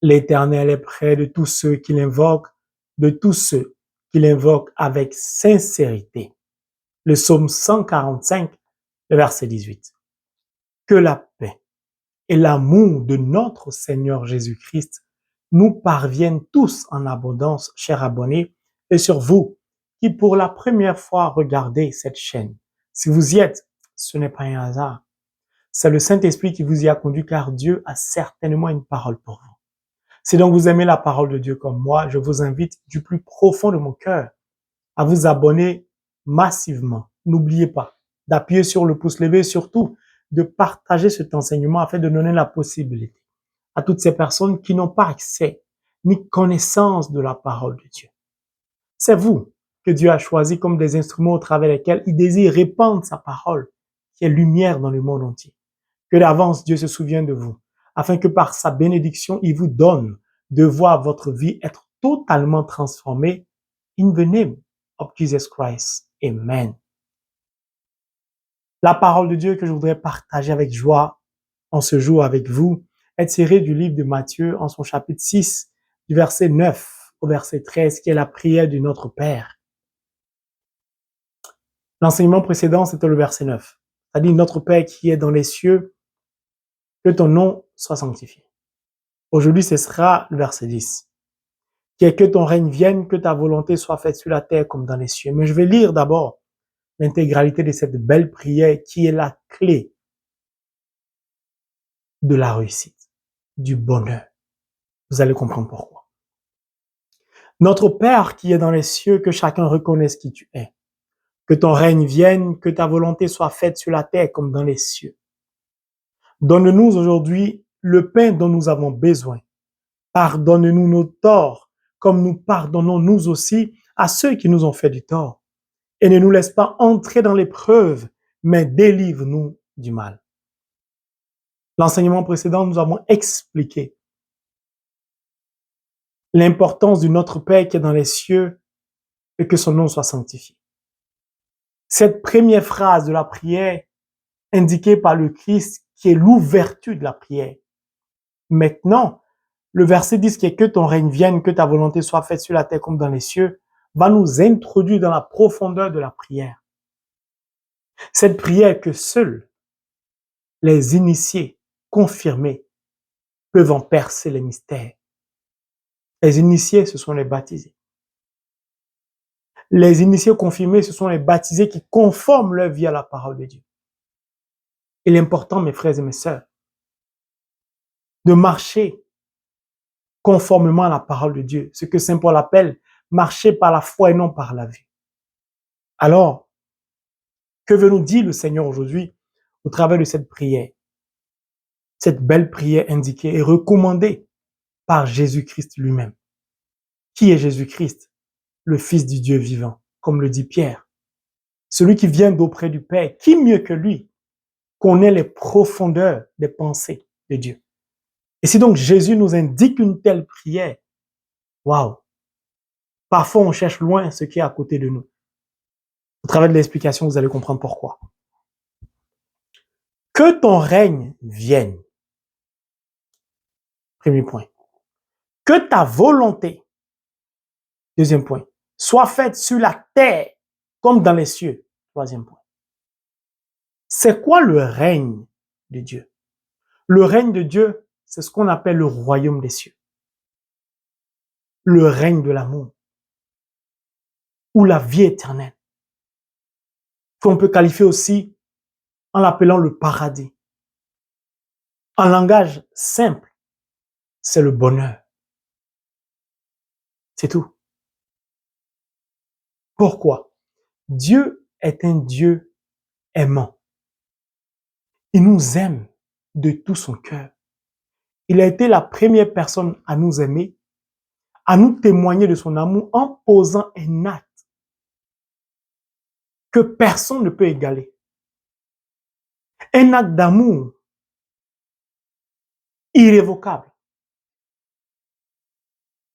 L'Éternel est près de tous ceux qui l'invoquent, de tous ceux qui l'invoquent avec sincérité. Le psaume 145, le verset 18. Que la paix et l'amour de notre Seigneur Jésus-Christ nous parviennent tous en abondance, chers abonnés, et sur vous qui pour la première fois regardez cette chaîne. Si vous y êtes, ce n'est pas un hasard. C'est le Saint-Esprit qui vous y a conduit car Dieu a certainement une parole pour vous. Si donc vous aimez la parole de Dieu comme moi, je vous invite du plus profond de mon cœur à vous abonner massivement. N'oubliez pas d'appuyer sur le pouce levé et surtout de partager cet enseignement afin de donner la possibilité à toutes ces personnes qui n'ont pas accès ni connaissance de la parole de Dieu. C'est vous que Dieu a choisi comme des instruments au travers desquels il désire répandre sa parole, qui est lumière dans le monde entier. Que d'avance Dieu se souvienne de vous, afin que par sa bénédiction, il vous donne de voir votre vie être totalement transformée in the name of Jesus Christ. Amen. La parole de Dieu que je voudrais partager avec joie en ce jour avec vous est tirée du livre de Matthieu en son chapitre 6, du verset 9 au verset 13, qui est la prière de notre Père. L'enseignement précédent, c'était le verset 9. C'est-à-dire, notre Père qui est dans les cieux, que ton nom soit sanctifié. Aujourd'hui, ce sera le verset 10. Qui est que ton règne vienne, que ta volonté soit faite sur la terre comme dans les cieux. Mais je vais lire d'abord l'intégralité de cette belle prière qui est la clé de la réussite, du bonheur. Vous allez comprendre pourquoi. Notre Père qui est dans les cieux, que chacun reconnaisse qui tu es. Que ton règne vienne, que ta volonté soit faite sur la terre comme dans les cieux. Donne-nous aujourd'hui le pain dont nous avons besoin. Pardonne-nous nos torts, comme nous pardonnons nous aussi à ceux qui nous ont fait du tort. Et ne nous laisse pas entrer dans l'épreuve, mais délivre-nous du mal. L'enseignement précédent, nous avons expliqué l'importance de notre Père qui est dans les cieux et que son nom soit sanctifié. Cette première phrase de la prière indiquée par le Christ qui est l'ouverture de la prière. Maintenant, le verset 10 qui est que ton règne vienne, que ta volonté soit faite sur la terre comme dans les cieux, va nous introduire dans la profondeur de la prière. Cette prière que seuls les initiés confirmés peuvent en percer les mystères. Les initiés, ce sont les baptisés. Les initiés confirmés, ce sont les baptisés qui conforment leur vie à la parole de Dieu. Il est important, mes frères et mes sœurs, de marcher conformément à la parole de Dieu, ce que Saint Paul appelle marcher par la foi et non par la vue. Alors, que veut nous dire le Seigneur aujourd'hui au travers de cette prière? Cette belle prière indiquée et recommandée par Jésus-Christ lui-même. Qui est Jésus-Christ? Le Fils du Dieu vivant, comme le dit Pierre. Celui qui vient d'auprès du Père, qui mieux que lui connaît les profondeurs des pensées de Dieu. Et si donc Jésus nous indique une telle prière, waouh! Parfois on cherche loin ce qui est à côté de nous. Au travers de l'explication, vous allez comprendre pourquoi. Que ton règne vienne. Premier point. Que ta volonté, deuxième point, soit faite sur la terre comme dans les cieux. Troisième point. C'est quoi le règne de Dieu? Le règne de Dieu, c'est ce qu'on appelle le royaume des cieux. Le règne de l'amour. Ou la vie éternelle. Qu'on peut qualifier aussi en l'appelant le paradis. En langage simple, c'est le bonheur. C'est tout. Pourquoi? Dieu est un Dieu aimant. Il nous aime de tout son cœur. Il a été la première personne à nous aimer, à nous témoigner de son amour en posant un acte que personne ne peut égaler. Un acte d'amour irrévocable.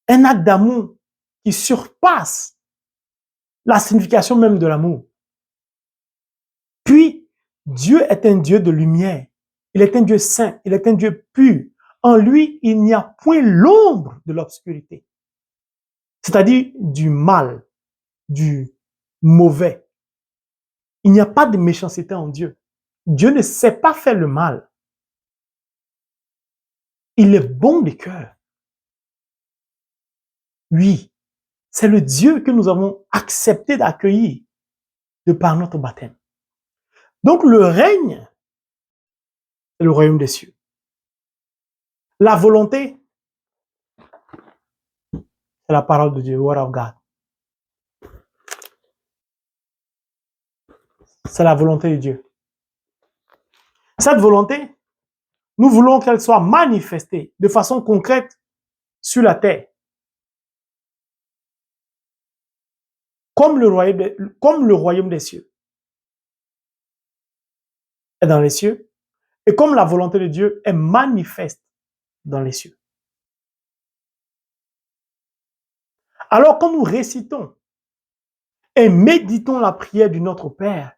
Un acte d'amour qui surpasse la signification même de l'amour. Puis, Dieu est un Dieu de lumière. Il est un Dieu saint. Il est un Dieu pur. En lui, il n'y a point l'ombre de l'obscurité, c'est-à-dire du mal, du mauvais. Il n'y a pas de méchanceté en Dieu. Dieu ne sait pas faire le mal. Il est bon de cœur. Oui, c'est le Dieu que nous avons accepté d'accueillir de par notre baptême. Donc le règne, c'est le royaume des cieux. La volonté, c'est la parole de Dieu, word of God. C'est la volonté de Dieu. Cette volonté, nous voulons qu'elle soit manifestée de façon concrète sur la terre. Comme le royaume des cieux est dans les cieux, et comme la volonté de Dieu est manifeste dans les cieux. Alors quand nous récitons et méditons la prière du Notre Père,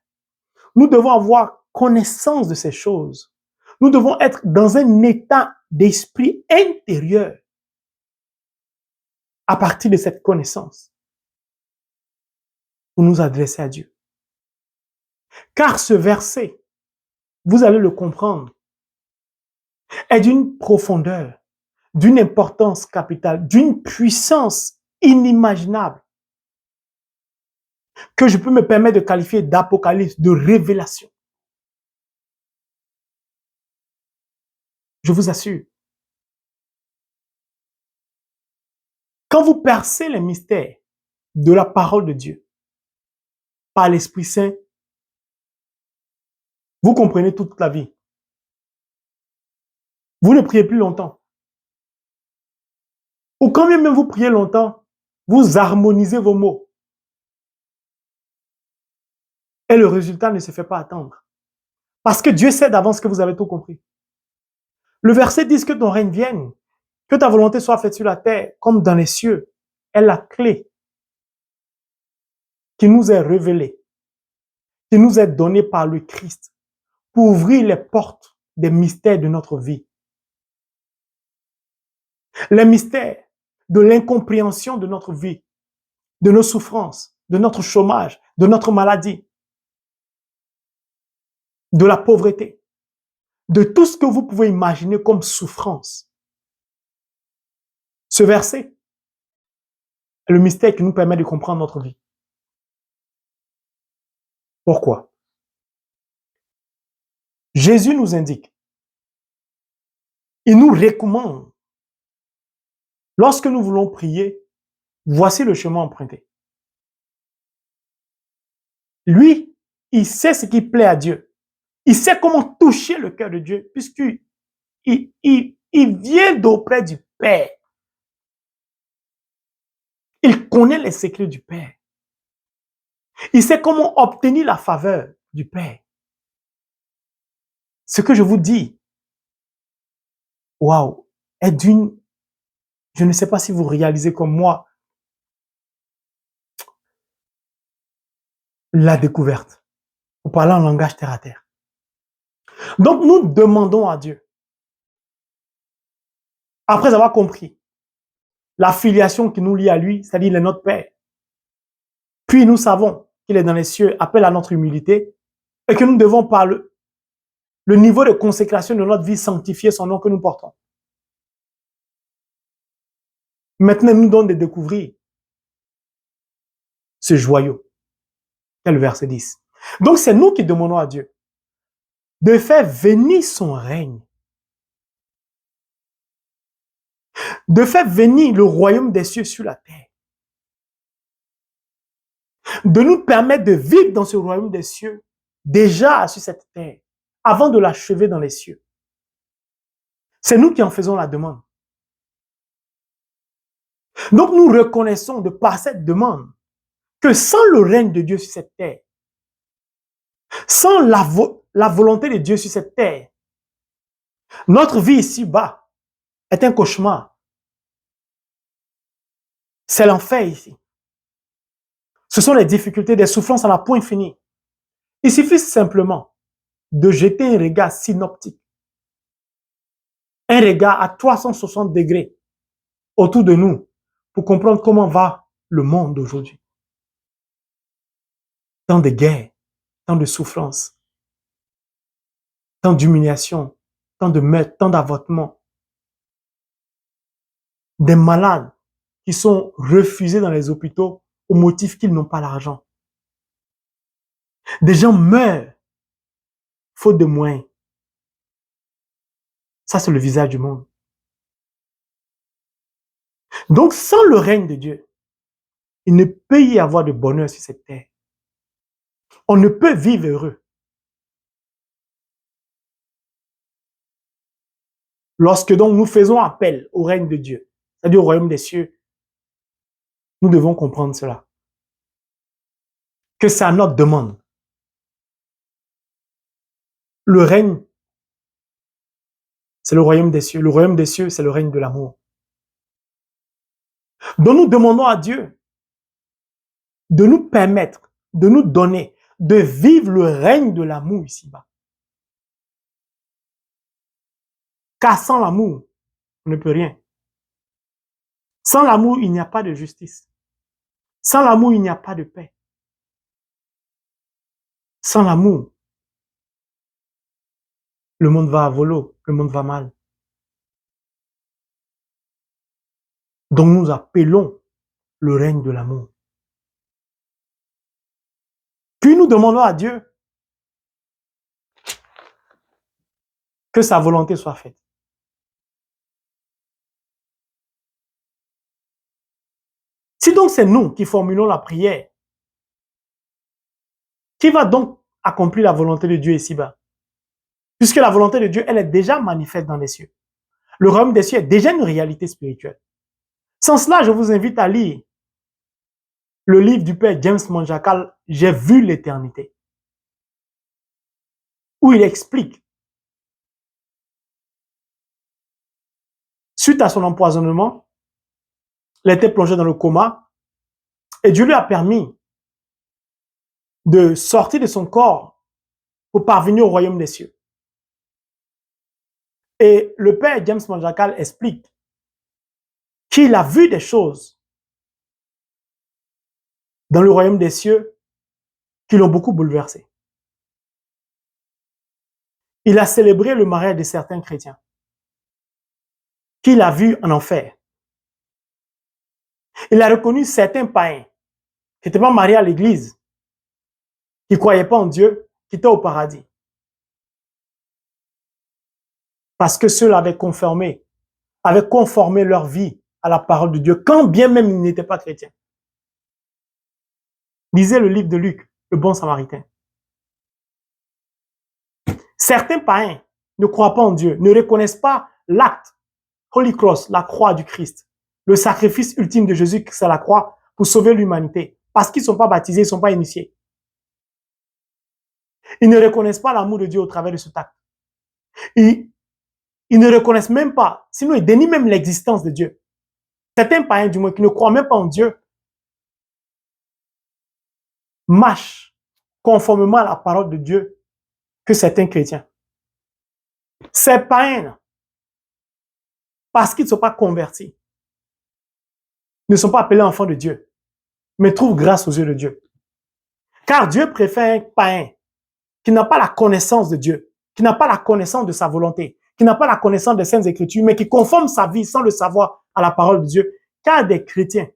nous devons avoir connaissance de ces choses. Nous devons être dans un état d'esprit intérieur à partir de cette connaissance pour nous adresser à Dieu. Car ce verset, vous allez le comprendre, est d'une profondeur, d'une importance capitale, d'une puissance inimaginable que je peux me permettre de qualifier d'apocalypse, de révélation. Je vous assure. Quand vous percez les mystères de la parole de Dieu par l'Esprit Saint, vous comprenez toute la vie. Vous ne priez plus longtemps. Ou quand même vous priez longtemps, vous harmonisez vos mots. Et le résultat ne se fait pas attendre. Parce que Dieu sait d'avance que vous avez tout compris. Le verset dit que ton règne vienne, que ta volonté soit faite sur la terre comme dans les cieux, est la clé qui nous est révélée, qui nous est donnée par le Christ pour ouvrir les portes des mystères de notre vie. Les mystères de l'incompréhension de notre vie, de nos souffrances, de notre chômage, de notre maladie, de la pauvreté, de tout ce que vous pouvez imaginer comme souffrance. Ce verset est le mystère qui nous permet de comprendre notre vie. Pourquoi? Jésus nous indique, il nous recommande, lorsque nous voulons prier, voici le chemin emprunté. Lui, il sait ce qui plaît à Dieu. Il sait comment toucher le cœur de Dieu, puisqu'il vient d'auprès du Père. Il connaît les secrets du Père. Il sait comment obtenir la faveur du Père. Ce que je vous dis, waouh, est d'une, je ne sais pas si vous réalisez comme moi, la découverte, pour parler en langage terre à terre. Donc nous demandons à Dieu, après avoir compris la filiation qui nous lie à lui, c'est-à-dire il est notre Père, puis nous savons qu'il est dans les cieux, appelle à notre humilité, et que nous devons par le niveau de consécration de notre vie sanctifier son nom que nous portons. Maintenant, il nous donne de découvrir ce joyau. C'est le verset 10. Donc, c'est nous qui demandons à Dieu de faire venir son règne, de faire venir le royaume des cieux sur la terre, de nous permettre de vivre dans ce royaume des cieux déjà sur cette terre, avant de l'achever dans les cieux. C'est nous qui en faisons la demande. Donc, nous reconnaissons de par cette demande que sans le règne de Dieu sur cette terre, sans la volonté de Dieu sur cette terre, notre vie ici-bas est un cauchemar. C'est l'enfer ici. Ce sont les difficultés, des souffrances à la point fini. Il suffit simplement de jeter un regard synoptique un regard à 360 degrés autour de nous pour comprendre comment va le monde aujourd'hui. Tant de guerres, tant de souffrances, tant d'humiliation, tant de meurtres, tant d'avortements, des malades qui sont refusés dans les hôpitaux au motif qu'ils n'ont pas l'argent. Des gens meurent faute de moyens. Ça, c'est le visage du monde. Donc, sans le règne de Dieu, il ne peut y avoir de bonheur sur cette terre. On ne peut vivre heureux. Lorsque donc nous faisons appel au règne de Dieu, c'est-à-dire au royaume des cieux, nous devons comprendre cela. Que c'est à notre demande. Le règne, c'est le royaume des cieux. Le royaume des cieux, c'est le règne de l'amour. Donc nous demandons à Dieu de nous permettre, de nous donner, de vivre le règne de l'amour ici-bas. Car sans l'amour, on ne peut rien. Sans l'amour, il n'y a pas de justice. Sans l'amour, il n'y a pas de paix. Sans l'amour, le monde va à volo, le monde va mal. Donc nous appelons le règne de l'amour. Puis nous demandons à Dieu que sa volonté soit faite. Si donc c'est nous qui formulons la prière, qui va donc accomplir la volonté de Dieu ici-bas? Puisque la volonté de Dieu, elle est déjà manifeste dans les cieux. Le royaume des cieux est déjà une réalité spirituelle. Sans cela, je vous invite à lire le livre du père James Monjacal, J'ai vu l'éternité, où il explique, suite à son empoisonnement, il a été plongé dans le coma et Dieu lui a permis de sortir de son corps pour parvenir au royaume des cieux. Et le père James Monjacal explique qu'il a vu des choses dans le royaume des cieux qui l'ont beaucoup bouleversé. Il a célébré le mariage de certains chrétiens qu'il a vus en enfer. Il a reconnu certains païens qui n'étaient pas mariés à l'église, qui ne croyaient pas en Dieu, qui étaient au paradis. Parce que ceux-là avaient conformé leur vie à la parole de Dieu, quand bien même ils n'étaient pas chrétiens. Lisez le livre de Luc, le bon samaritain. Certains païens ne croient pas en Dieu, ne reconnaissent pas l'acte, Holy Cross, la croix du Christ, le sacrifice ultime de Jésus sur la croix pour sauver l'humanité, parce qu'ils ne sont pas baptisés, ils ne sont pas initiés. Ils ne reconnaissent pas l'amour de Dieu au travers de cet acte. Ils ne reconnaissent même pas, sinon ils dénient même l'existence de Dieu. Certains païens, du moins, qui ne croient même pas en Dieu, marchent conformément à la parole de Dieu que certains chrétiens. Ces païens, parce qu'ils ne sont pas convertis, ne sont pas appelés enfants de Dieu, mais trouvent grâce aux yeux de Dieu. Car Dieu préfère un païen qui n'a pas la connaissance de Dieu, qui n'a pas la connaissance de sa volonté, qui n'a pas la connaissance des Saintes Écritures, mais qui conforme sa vie sans le savoir à la parole de Dieu, car des chrétiens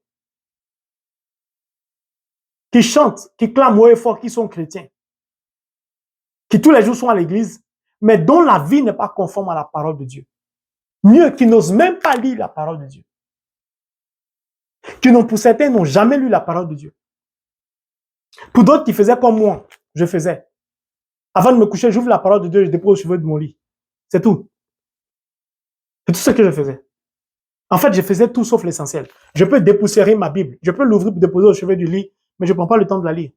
qui chantent, qui clament haut et fort, qui sont chrétiens, qui tous les jours sont à l'église, mais dont la vie n'est pas conforme à la parole de Dieu. Mieux, qui n'osent même pas lire la parole de Dieu. Qui pour certains n'ont jamais lu la parole de Dieu. Pour d'autres qui faisaient comme moi, je faisais. Avant de me coucher, j'ouvre la parole de Dieu, je dépose aux cheveux de mon lit. C'est tout. C'est tout ce que je faisais. En fait, je faisais tout sauf l'essentiel. Je peux dépoussiérer ma Bible, je peux l'ouvrir pour déposer au chevet du lit, mais je ne prends pas le temps de la lire.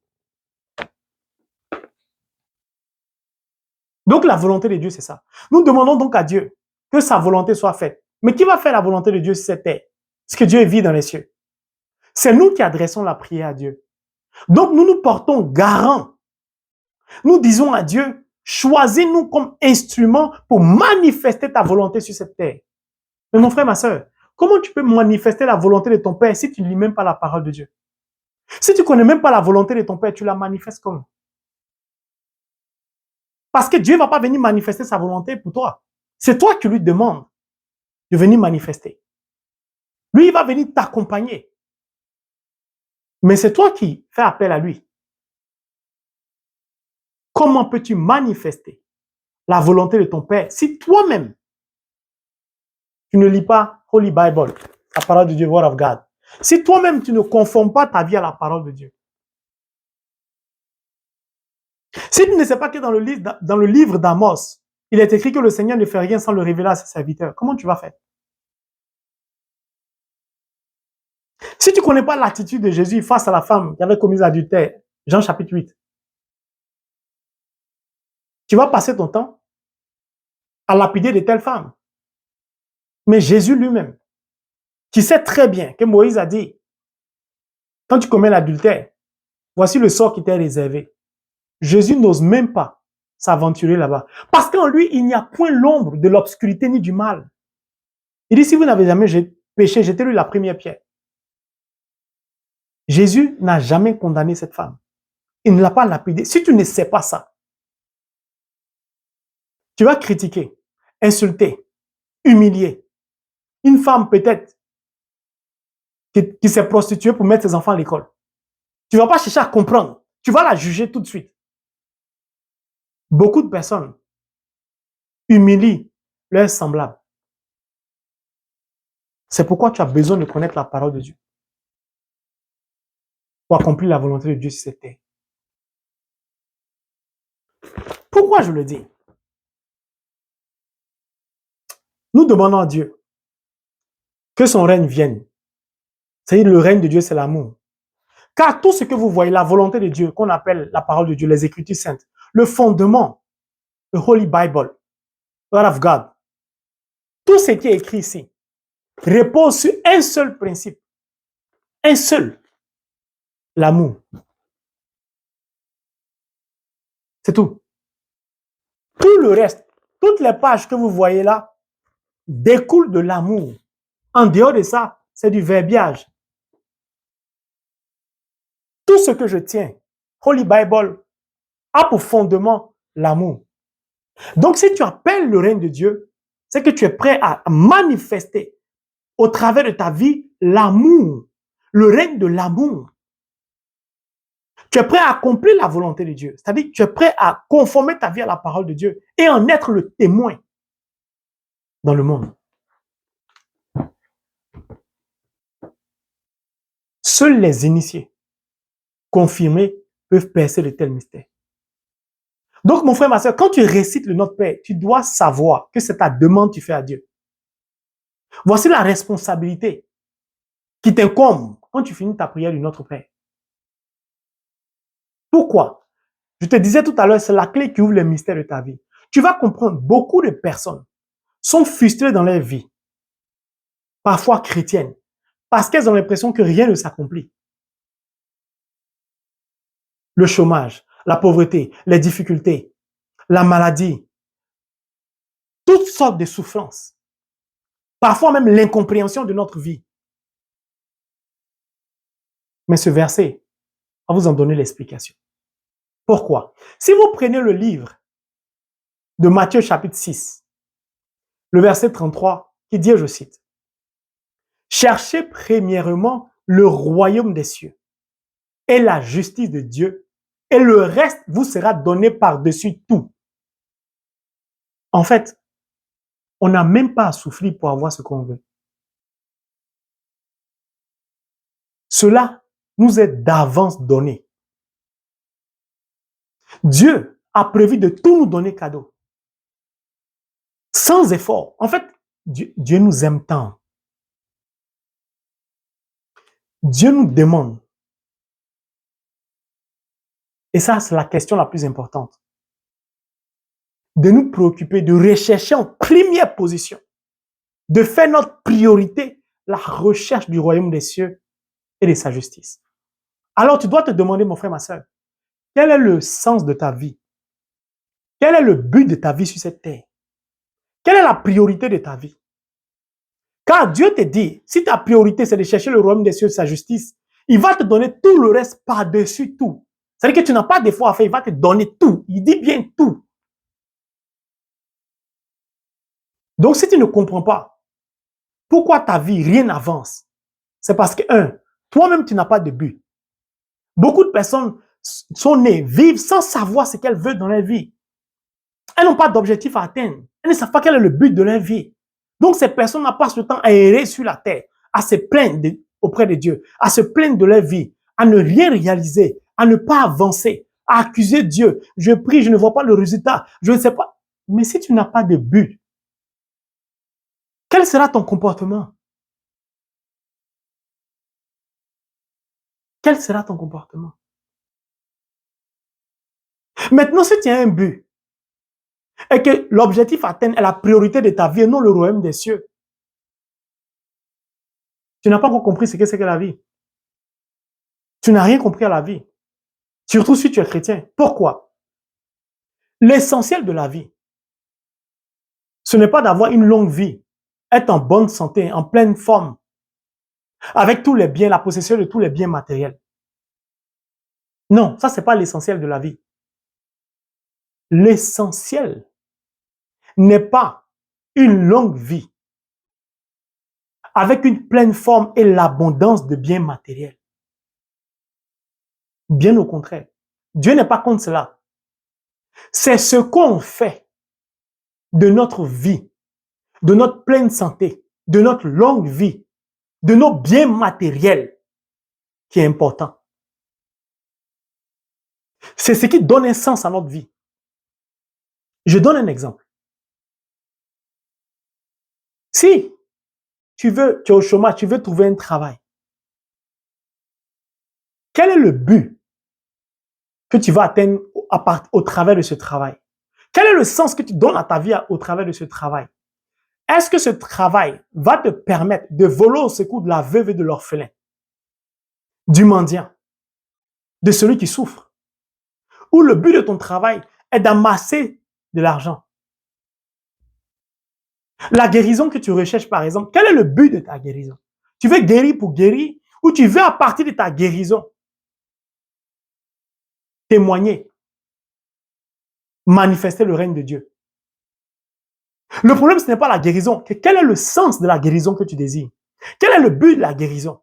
Donc la volonté de Dieu, c'est ça. Nous demandons donc à Dieu que sa volonté soit faite. Mais qui va faire la volonté de Dieu sur cette terre? Parce que Dieu vit dans les cieux. C'est nous qui adressons la prière à Dieu. Donc nous nous portons garant. Nous disons à Dieu Choisis-nous comme instrument pour manifester ta volonté sur cette terre. Mais mon frère, ma soeur, comment tu peux manifester la volonté de ton Père si tu ne lis même pas la parole de Dieu? Si tu ne connais même pas la volonté de ton Père, tu la manifestes comment? Parce que Dieu ne va pas venir manifester sa volonté pour toi. C'est toi qui lui demandes de venir manifester. Lui, il va venir t'accompagner. Mais c'est toi qui fais appel à lui. Comment peux-tu manifester la volonté de ton Père si toi-même, tu ne lis pas Holy Bible, la parole de Dieu, Word of God? Si toi-même, tu ne conformes pas ta vie à la parole de Dieu. Si tu ne sais pas que dans le livre d'Amos, il est écrit que le Seigneur ne fait rien sans le révéler à ses serviteurs, comment tu vas faire? Si tu ne connais pas l'attitude de Jésus face à la femme qui avait commis l'adultère, Jean chapitre 8, tu vas passer ton temps à lapider de telles femmes. Mais Jésus lui-même, qui sait très bien que Moïse a dit, quand tu commets l'adultère, voici le sort qui t'est réservé. Jésus n'ose même pas s'aventurer là-bas. Parce qu'en lui, il n'y a point l'ombre de l'obscurité ni du mal. Il dit, si vous n'avez jamais péché, jetez-lui la première pierre. Jésus n'a jamais condamné cette femme. Il ne l'a pas lapidée. Si tu ne sais pas ça, tu vas critiquer, insulter, humilier une femme peut-être qui s'est prostituée pour mettre ses enfants à l'école. Tu ne vas pas chercher à comprendre. Tu vas la juger tout de suite. Beaucoup de personnes humilient leurs semblables. C'est pourquoi tu as besoin de connaître la parole de Dieu pour accomplir la volonté de Dieu sur cette terre. Pourquoi je le dis? Nous demandons à Dieu que son règne vienne. C'est-à-dire le règne de Dieu, c'est l'amour. Car tout ce que vous voyez, la volonté de Dieu, qu'on appelle la parole de Dieu, les Écritures saintes, le fondement, le Holy Bible, Word of God, tout ce qui est écrit ici repose sur un seul principe, un seul, l'amour. C'est tout. Tout le reste, toutes les pages que vous voyez là, découlent de l'amour. En dehors de ça, c'est du verbiage. Tout ce que je tiens, Holy Bible, a pour fondement l'amour. Donc, si tu appelles le règne de Dieu, c'est que tu es prêt à manifester au travers de ta vie l'amour, le règne de l'amour. Tu es prêt à accomplir la volonté de Dieu. C'est-à-dire que tu es prêt à conformer ta vie à la parole de Dieu et en être le témoin dans le monde. Seuls les initiés confirmés peuvent percer de tels mystères. Donc, mon frère, ma soeur, quand tu récites le Notre Père, tu dois savoir que c'est ta demande que tu fais à Dieu. Voici la responsabilité qui t'incombe quand tu finis ta prière du Notre Père. Pourquoi? Je te disais tout à l'heure, c'est la clé qui ouvre les mystères de ta vie. Tu vas comprendre, beaucoup de personnes sont frustrées dans leur vie, parfois chrétiennes, parce qu'elles ont l'impression que rien ne s'accomplit. Le chômage, la pauvreté, les difficultés, la maladie, toutes sortes de souffrances, parfois même l'incompréhension de notre vie. Mais ce verset va vous en donner l'explication. Pourquoi? Si vous prenez le livre de Matthieu chapitre 6, le verset 33, qui dit, je cite, « Cherchez premièrement le royaume des cieux et la justice de Dieu, et le reste vous sera donné par-dessus tout. » En fait, on n'a même pas à souffrir pour avoir ce qu'on veut. Cela nous est d'avance donné. Dieu a prévu de tout nous donner cadeau. Sans effort. En fait, Dieu nous aime tant. Dieu nous demande. Et ça, c'est la question la plus importante. De nous préoccuper, de rechercher en première position, de faire notre priorité la recherche du royaume des cieux et de sa justice. Alors, tu dois te demander, mon frère, ma soeur, quel est le sens de ta vie? Quel est le but de ta vie sur cette terre? Quelle est la priorité de ta vie? Car Dieu te dit, si ta priorité c'est de chercher le royaume des cieux et sa justice, il va te donner tout le reste par-dessus tout. C'est-à-dire que tu n'as pas d'effort à faire, il va te donner tout. Il dit bien tout. Donc si tu ne comprends pas pourquoi ta vie, rien n'avance, c'est parce que, toi-même tu n'as pas de but. Beaucoup de personnes sont nées, vivent sans savoir ce qu'elles veulent dans leur vie. Elles n'ont pas d'objectif à atteindre. Elles ne savent pas quel est le but de leur vie. Donc, ces personnes passent le temps à errer sur la terre, à se plaindre auprès de Dieu, à se plaindre de leur vie, à ne rien réaliser, à ne pas avancer, à accuser Dieu. Je prie, je ne vois pas le résultat, je ne sais pas. Mais si tu n'as pas de but, quel sera ton comportement? Quel sera ton comportement? Maintenant, si tu as un but, et que l'objectif atteint est la priorité de ta vie et non le royaume des cieux, tu n'as pas encore compris ce que c'est que la vie. Tu n'as rien compris à la vie. Surtout si tu es chrétien. Pourquoi? L'essentiel de la vie, ce n'est pas d'avoir une longue vie, être en bonne santé, en pleine forme, avec tous les biens, la possession de tous les biens matériels. Non, ça, c'est pas l'essentiel de la vie. L'essentiel n'est pas une longue vie avec une pleine forme et l'abondance de biens matériels. Bien au contraire. Dieu n'est pas contre cela. C'est ce qu'on fait de notre vie, de notre pleine santé, de notre longue vie, de nos biens matériels qui est important. C'est ce qui donne un sens à notre vie. Je donne un exemple. Si tu es au chômage, tu veux trouver un travail, quel est le but que tu vas atteindre au travers de ce travail? Quel est le sens que tu donnes à ta vie au travers de ce travail? Est-ce que ce travail va te permettre de voler au secours de la veuve et de l'orphelin, du mendiant, de celui qui souffre? Ou le but de ton travail est d'amasser de l'argent? La guérison que tu recherches, par exemple, quel est le but de ta guérison? Tu veux guérir pour guérir ou tu veux, à partir de ta guérison, témoigner, manifester le règne de Dieu? Le problème, ce n'est pas la guérison. Quel est le sens de la guérison que tu désires? Quel est le but de la guérison?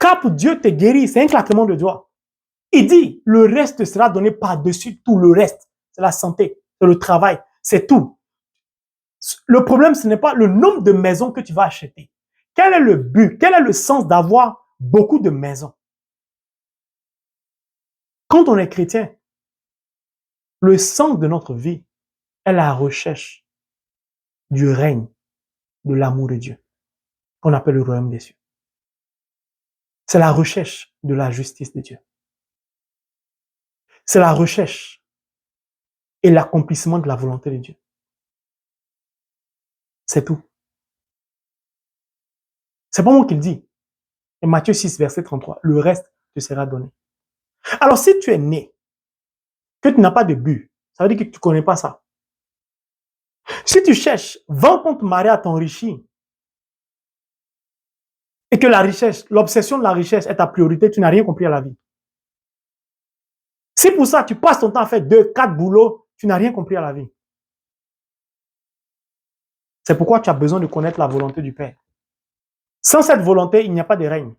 Car pour Dieu te guérir, c'est un claquement de doigts. Il dit, le reste sera donné par-dessus tout le reste. C'est la santé, c'est le travail, c'est tout. Le problème, ce n'est pas le nombre de maisons que tu vas acheter. Quel est le but? Quel est le sens d'avoir beaucoup de maisons? Quand on est chrétien, le sens de notre vie est la recherche du règne, de l'amour de Dieu, qu'on appelle le royaume des cieux. C'est la recherche de la justice de Dieu. C'est la recherche et l'accomplissement de la volonté de Dieu. C'est tout. C'est pas moi qui le dis. Et Matthieu 6, verset 33, le reste te sera donné. Alors, si tu es né, que tu n'as pas de but, ça veut dire que tu ne connais pas ça. Si tu cherches, vends ton mari à t'enrichir, et que la richesse, l'obsession de la richesse est ta priorité, tu n'as rien compris à la vie. Si pour ça, tu passes ton temps à faire 2, 4 boulots, tu n'as rien compris à la vie. C'est pourquoi tu as besoin de connaître la volonté du Père. Sans cette volonté, il n'y a pas de règne.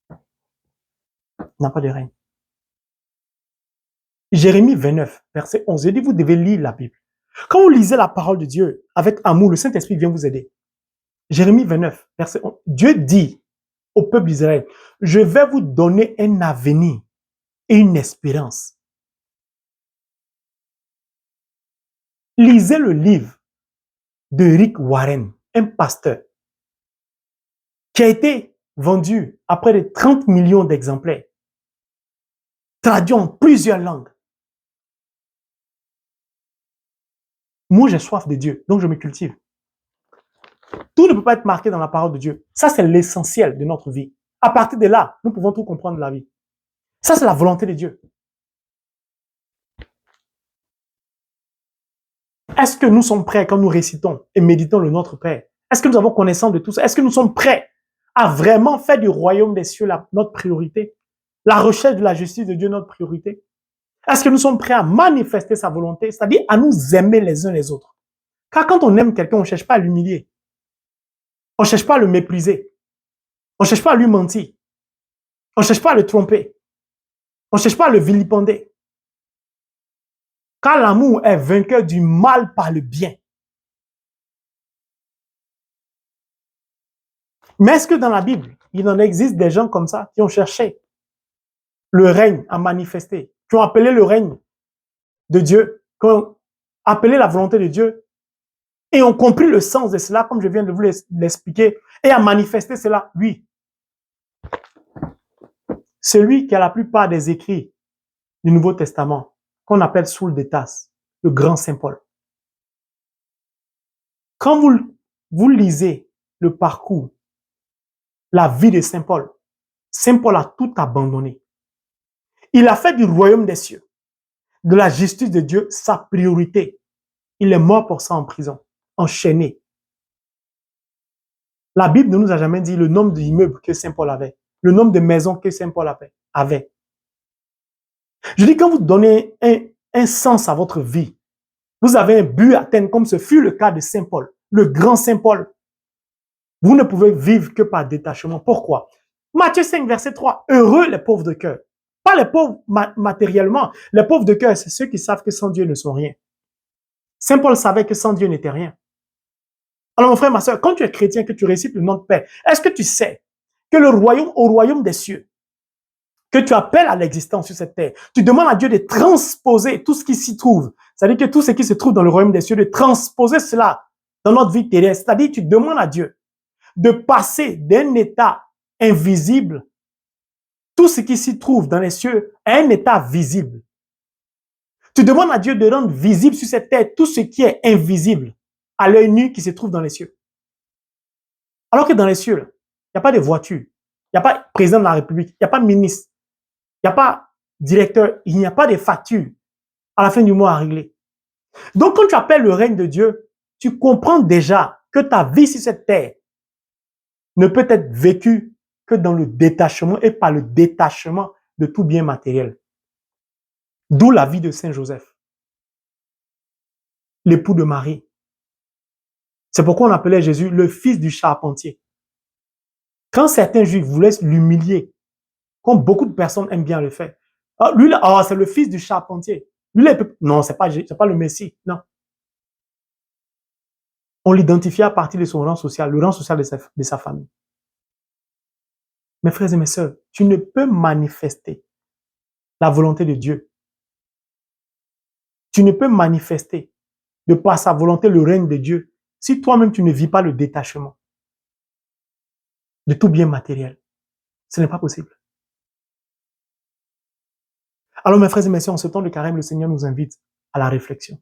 Il n'y a pas de règne. Jérémie 29, verset 11, je dis, vous devez lire la Bible. Quand vous lisez la parole de Dieu avec amour, le Saint-Esprit vient vous aider. Jérémie 29, verset 11, Dieu dit au peuple d'Israël, je vais vous donner un avenir et une espérance. Lisez le livre de Rick Warren, un pasteur, qui a été vendu à près de 30 millions d'exemplaires, traduit en plusieurs langues. Moi, j'ai soif de Dieu, donc je me cultive. Tout ne peut pas être marqué dans la parole de Dieu. Ça, c'est l'essentiel de notre vie. À partir de là, nous pouvons tout comprendre de la vie. Ça, c'est la volonté de Dieu. Est-ce que nous sommes prêts quand nous récitons et méditons le Notre Père? Est-ce que nous avons connaissance de tout ça? Est-ce que nous sommes prêts à vraiment faire du royaume des cieux notre priorité? La recherche de la justice de Dieu notre priorité? Est-ce que nous sommes prêts à manifester sa volonté, c'est-à-dire à nous aimer les uns les autres? Car quand on aime quelqu'un, on ne cherche pas à l'humilier. On ne cherche pas à le mépriser. On ne cherche pas à lui mentir. On ne cherche pas à le tromper. On ne cherche pas à le vilipender. Car l'amour est vainqueur du mal par le bien. Mais est-ce que dans la Bible, il en existe des gens comme ça qui ont cherché le règne à manifester, qui ont appelé le règne de Dieu, qui ont appelé la volonté de Dieu et ont compris le sens de cela, comme je viens de vous l'expliquer, et à manifester cela? Oui. Celui qui a la plupart des écrits du Nouveau Testament, qu'on appelle Saul de Tarse, le grand Saint Paul. Quand vous lisez le parcours, la vie de Saint Paul a tout abandonné. Il a fait du royaume des cieux, de la justice de Dieu, sa priorité. Il est mort pour ça en prison, enchaîné. La Bible ne nous a jamais dit le nombre d'immeubles que Saint Paul avait, le nombre de maisons que Saint Paul avait. Je dis, quand vous donnez un sens à votre vie, vous avez un but à atteindre, comme ce fut le cas de Saint Paul, le grand Saint Paul. Vous ne pouvez vivre que par détachement. Pourquoi? Matthieu 5, verset 3. Heureux les pauvres de cœur. Pas les pauvres matériellement. Les pauvres de cœur, c'est ceux qui savent que sans Dieu ne sont rien. Saint Paul savait que sans Dieu n'était rien. Alors mon frère, ma soeur, quand tu es chrétien, que tu récites le nom de Père, est-ce que tu sais que au royaume des cieux, que tu appelles à l'existence sur cette terre, tu demandes à Dieu de transposer tout ce qui s'y trouve. C'est-à-dire que tout ce qui se trouve dans le royaume des cieux, de transposer cela dans notre vie terrestre. C'est-à-dire que tu demandes à Dieu de passer d'un état invisible, tout ce qui s'y trouve dans les cieux, à un état visible. Tu demandes à Dieu de rendre visible sur cette terre tout ce qui est invisible à l'œil nu qui se trouve dans les cieux. Alors que dans les cieux, il n'y a pas de voiture, il n'y a pas président de la République, il n'y a pas ministre, il n'y a pas directeur, il n'y a pas de facture à la fin du mois à régler. Donc, quand tu appelles le règne de Dieu, tu comprends déjà que ta vie sur cette terre ne peut être vécue que dans le détachement et par le détachement de tout bien matériel. D'où la vie de Saint Joseph, l'époux de Marie. C'est pourquoi on appelait Jésus le fils du charpentier. Quand certains juifs voulaient l'humilier, comme beaucoup de personnes aiment bien le faire, lui, c'est le fils du charpentier. Lui, non, c'est pas le Messie, non. On l'identifiait à partir de son rang social, le rang social de sa famille. Mes frères et mes sœurs, tu ne peux manifester la volonté de Dieu. Tu ne peux manifester de par sa volonté le règne de Dieu si toi-même tu ne vis pas le détachement de tout bien matériel. Ce n'est pas possible. Alors mes frères et mes sœurs, en ce temps de carême, le Seigneur nous invite à la réflexion.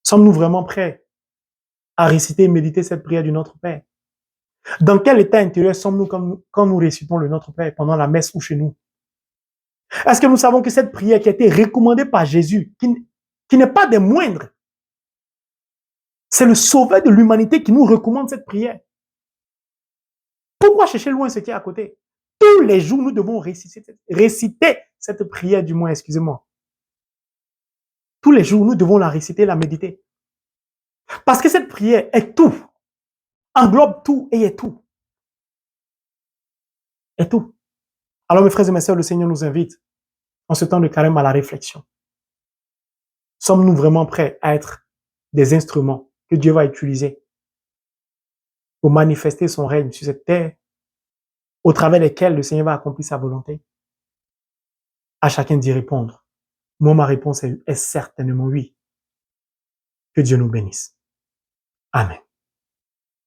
Sommes-nous vraiment prêts à réciter et méditer cette prière du Notre Père? Dans quel état intérieur sommes-nous quand nous récitons le Notre Père pendant la messe ou chez nous? Est-ce que nous savons que cette prière qui a été recommandée par Jésus, qui n'est pas des moindres, c'est le Sauveur de l'humanité qui nous recommande cette prière? Pourquoi chercher loin ce qui est à côté? Tous les jours, nous devons réciter cette prière, du moins, excusez-moi. Tous les jours, nous devons la réciter, la méditer. Parce que cette prière est tout, englobe tout et est tout. Est tout. Alors, mes frères et mes sœurs, le Seigneur nous invite, en ce temps de carême, à la réflexion. Sommes-nous vraiment prêts à être des instruments que Dieu va utiliser pour manifester son règne sur cette terre, au travers desquels le Seigneur va accomplir sa volonté? À chacun d'y répondre. Moi, ma réponse est certainement oui. Que Dieu nous bénisse. Amen.